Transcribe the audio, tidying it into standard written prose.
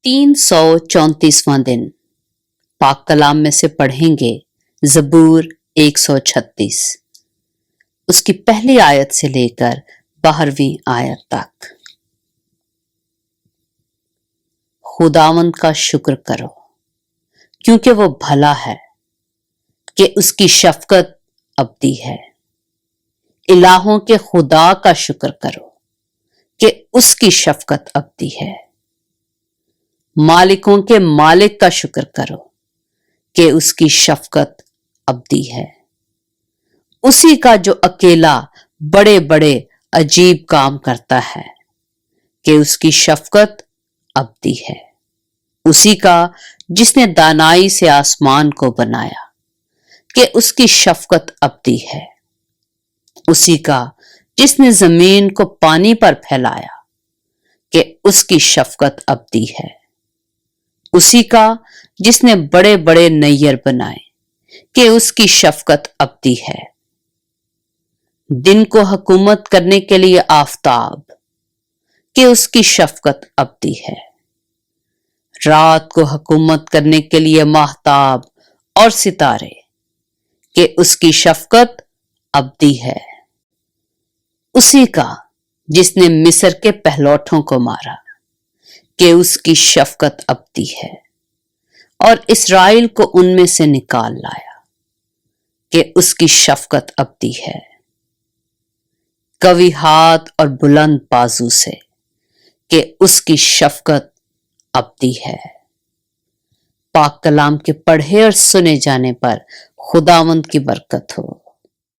334वां दिन पाक कलाम में से पढ़ेंगे ज़बूर 136 उसकी पहली आयत से लेकर 12वीं आयत तक। खुदावंद का शुक्र करो क्योंकि वो भला है कि उसकी शफकत अबदी है। इलाहों के खुदा का शुक्र करो कि उसकी शफकत अबदी है। मालिकों के मालिक का शुक्र करो कि उसकी शफकत अबदी है। उसी का जो अकेला बड़े बड़े अजीब काम करता है कि उसकी शफकत अबदी है। उसी का जिसने दानाई से आसमान को बनाया कि उसकी शफकत अबदी है। उसी का जिसने जमीन को पानी पर फैलाया कि उसकी शफकत अबदी है। उसी का जिसने बड़े बड़े नैयर बनाए कि उसकी शफकत अबदी है। दिन को हुकूमत करने के लिए आफताब कि उसकी शफकत अबदी है। रात को हुकूमत करने के लिए महताब और सितारे कि उसकी शफकत अबदी है। उसी का जिसने मिस्र के पहलौठों को मारा कि उसकी शफकत अबदी है और इस्राएल को उनमें से निकाल लाया कि उसकी शफकत अबदी है। कवी हाथ और बुलंद बाजू से कि उसकी शफकत अबदी है। पाक कलाम के पढ़े और सुने जाने पर खुदावंद की बरकत हो।